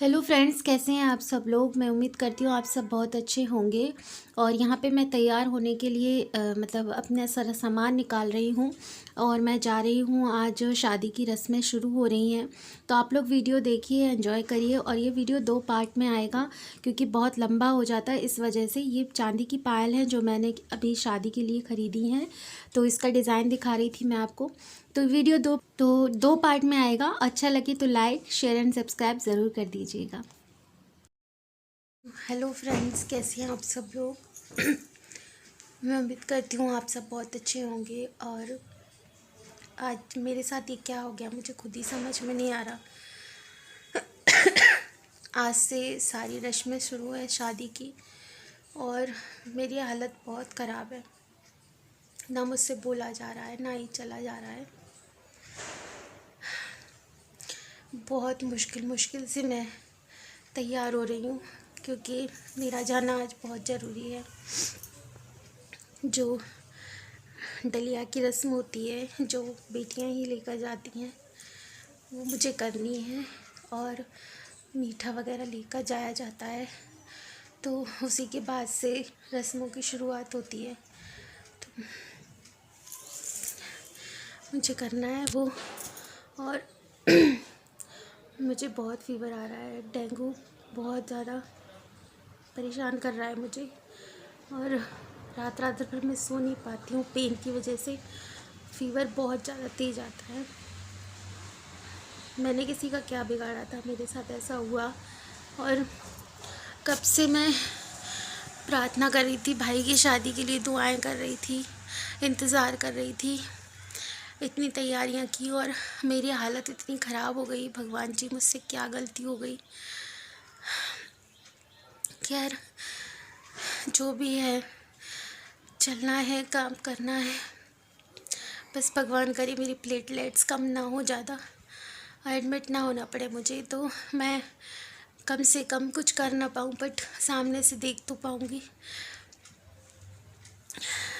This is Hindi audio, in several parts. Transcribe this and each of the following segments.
हेलो फ्रेंड्स, कैसे हैं आप सब लोग। मैं उम्मीद करती हूँ आप सब बहुत अच्छे होंगे। और यहाँ पे मैं तैयार होने के लिए मतलब अपना सारा सामान निकाल रही हूँ और मैं जा रही हूँ। आज शादी की रस्में शुरू हो रही हैं, तो आप लोग वीडियो देखिए, एंजॉय करिए। और ये वीडियो 2 पार्ट में आएगा क्योंकि बहुत लंबा हो जाता है। इस वजह से ये चांदी की पायल है जो मैंने अभी शादी के लिए ख़रीदी हैं, तो इसका डिज़ाइन दिखा रही थी मैं आपको। तो वीडियो दो पार्ट में आएगा। अच्छा लगे तो लाइक, शेयर एंड सब्सक्राइब ज़रूर कर दीजिएगा। हेलो फ्रेंड्स, कैसे हैं आप सब लोग। मैं उम्मीद करती हूँ आप सब बहुत अच्छे होंगे। और आज मेरे साथ ये क्या हो गया मुझे खुद ही समझ में नहीं आ रहा। आज से सारी रस्में शुरू है शादी की और मेरी हालत बहुत ख़राब है। ना मुझसे बोला जा रहा है, ना ही चला जा रहा है। बहुत मुश्किल से मैं तैयार हो रही हूँ क्योंकि मेरा जाना आज बहुत ज़रूरी है। जो डलिया की रस्म होती है, जो बेटियां ही लेकर जाती हैं, वो मुझे करनी है। और मीठा वगैरह लेकर जाया जाता है, तो उसी के बाद से रस्मों की शुरुआत होती है। तो मुझे करना है वो। और मुझे बहुत फीवर आ रहा है, डेंगू बहुत ज़्यादा परेशान कर रहा है मुझे। और रात रात भर मैं सो नहीं पाती हूँ पेन की वजह से। फीवर बहुत ज़्यादा तेज़ आता है। मैंने किसी का क्या बिगाड़ा था, मेरे साथ ऐसा हुआ। और कब से मैं प्रार्थना कर रही थी, भाई की शादी के लिए दुआएं कर रही थी, इंतज़ार कर रही थी, इतनी तैयारियां की और मेरी हालत इतनी ख़राब हो गई। भगवान जी, मुझसे क्या गलती हो गई। खैर, जो भी है, चलना है, काम करना है। बस भगवान करे मेरी प्लेटलेट्स कम ना हो ज़्यादा, एडमिट ना होना पड़े मुझे, तो मैं कम से कम कुछ कर ना पाऊँ बट सामने से देख तो पाऊँगी।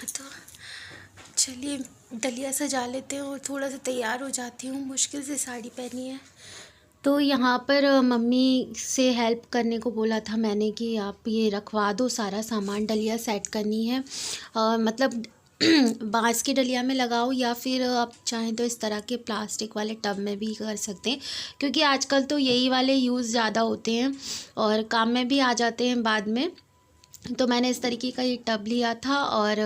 तो चलिए डलिया सजा लेते हैं और थोड़ा सा तैयार हो जाती हूँ। मुश्किल से साड़ी पहनी है। तो यहाँ पर मम्मी से हेल्प करने को बोला था मैंने कि आप ये रखवा दो, सारा सामान डलिया सेट करनी है। मतलब बांस की डलिया में लगाओ या फिर आप चाहें तो इस तरह के प्लास्टिक वाले टब में भी कर सकते हैं, क्योंकि आजकल तो यही वाले यूज़ ज़्यादा होते हैं और काम में भी आ जाते हैं बाद में। तो मैंने इस तरीके का ये टब लिया था और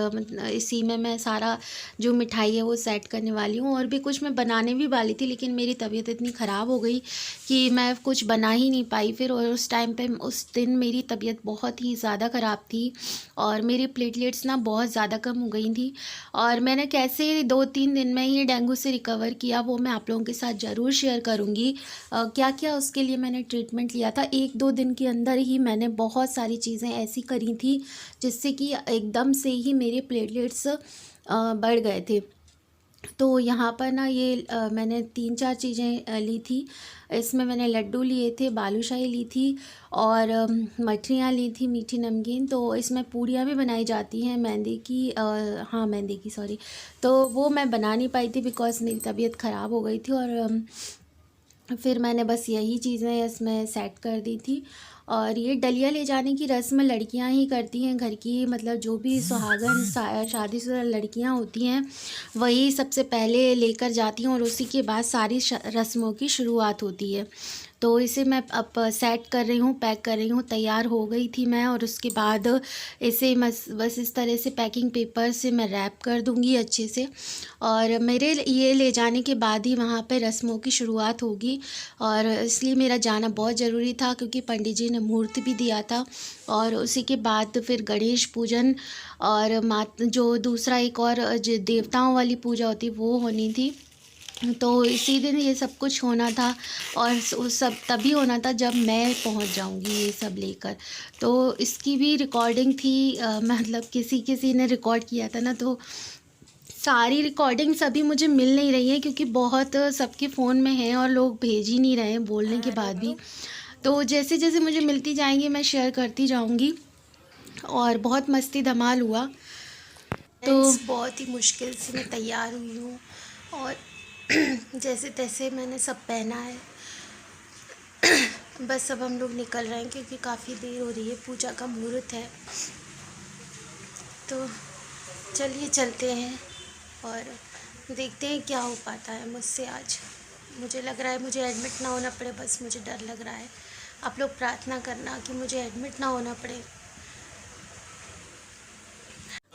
इसी में मैं सारा जो मिठाई है वो सेट करने वाली हूँ। और भी कुछ मैं बनाने भी वाली थी, लेकिन मेरी तबीयत इतनी ख़राब हो गई कि मैं कुछ बना ही नहीं पाई फिर। और उस टाइम पे उस दिन मेरी तबीयत बहुत ही ज़्यादा ख़राब थी और मेरी प्लेटलेट्स ना बहुत ज़्यादा कम हो गई थी। और मैंने कैसे 2-3 दिन में ही डेंगू से रिकवर किया, वो मैं आप लोगों के साथ ज़रूर शेयर करूँगी। क्या क्या उसके लिए मैंने ट्रीटमेंट लिया था। 1-2 दिन के अंदर ही मैंने बहुत सारी चीज़ें ऐसी करी थी जिससे कि एकदम से ही मेरे प्लेटलेट्स बढ़ गए थे। तो यहाँ पर ना ये मैंने 3-4 चीज़ें ली थी। इसमें मैंने लड्डू लिए थे, बालूशाही ली थी और मठरियाँ ली थी, मीठी नमकीन। तो इसमें पूड़ियाँ भी बनाई जाती हैं मैदे की, हाँ मैदे की, सॉरी। तो वो मैं बना नहीं पाई थी बिकॉज़ मेरी तबीयत ख़राब हो गई थी। और फिर मैंने बस यही चीज़ें इसमें सेट कर दी थी। और ये डलिया ले जाने की रस्म लड़कियां ही करती हैं घर की, मतलब जो भी सुहागन शादीशुदा लड़कियां होती हैं वही सबसे पहले लेकर जाती हैं और उसी के बाद सारी रस्मों की शुरुआत होती है। तो इसे मैं अब सेट कर रही हूँ, पैक कर रही हूँ। तैयार हो गई थी मैं और उसके बाद इसे बस इस तरह से पैकिंग पेपर से मैं रैप कर दूँगी अच्छे से। और मेरे ये ले जाने के बाद ही वहाँ पे रस्मों की शुरुआत होगी। और इसलिए मेरा जाना बहुत ज़रूरी था क्योंकि पंडित जी ने मुहूर्त भी दिया था। और उसी के बाद फिर गणेश पूजन और जो दूसरा एक और जो देवताओं वाली पूजा होती वो होनी थी। तो इसी दिन ये सब कुछ होना था और उस सब तभी होना था जब मैं पहुंच जाऊंगी ये सब लेकर। तो इसकी भी रिकॉर्डिंग थी, मतलब किसी ने रिकॉर्ड किया था ना, तो सारी रिकॉर्डिंग्स अभी मुझे मिल नहीं रही है क्योंकि बहुत सबके फ़ोन में हैं और लोग भेज ही नहीं रहे हैं बोलने के बाद भी। तो जैसे जैसे मुझे मिलती जाएंगी मैं शेयर करती जाऊंगी। और बहुत मस्ती धमाल हुआ। तो बहुत ही मुश्किल से मैं तैयार हुई हूँ और जैसे तैसे मैंने सब पहना है। बस अब हम लोग निकल रहे हैं क्योंकि काफ़ी देर हो रही है, पूजा का मुहूर्त है। तो चलिए चलते हैं और देखते हैं क्या हो पाता है मुझसे आज। मुझे लग रहा है मुझे एडमिट ना होना पड़े, बस मुझे डर लग रहा है। आप लोग प्रार्थना करना कि मुझे एडमिट ना होना पड़े।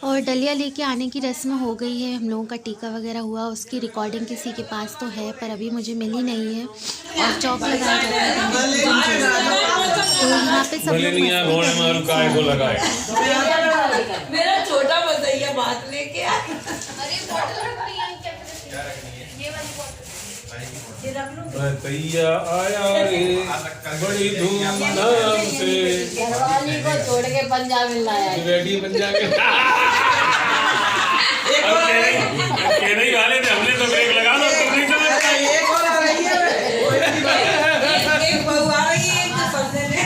और डलिया लेके आने की रस्म हो गई है, हम लोगों का टीका वगैरह हुआ, उसकी रिकॉर्डिंग किसी के पास तो है पर अभी मुझे मिली नहीं है। और चौक लगाया जाता है तो यहाँ पे सब लोग मेरा छोटा भैया बात लेके आ। भैया आया रे बड़ी धूमधाम से, घरवाली को छोड़ के पंजाब में लाया है। रेडी पंजाब के नहीं वाले थे, हमने तो ब्रेक लगा लो, तुम नहीं समझता। एक और आ रही है, एक बहू आ रही है, एक फंसे ने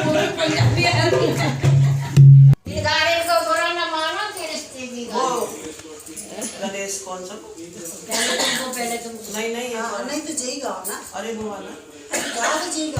पूरी पंजाबी आ रही है। ये गाड़ी को बुरा ना मानो, फिर इसकी भी गणेश कौन सा? पहले तुमको नहीं नहीं तो यही गाओ ना। अरे वो वाला गाओ तो यही गाओ।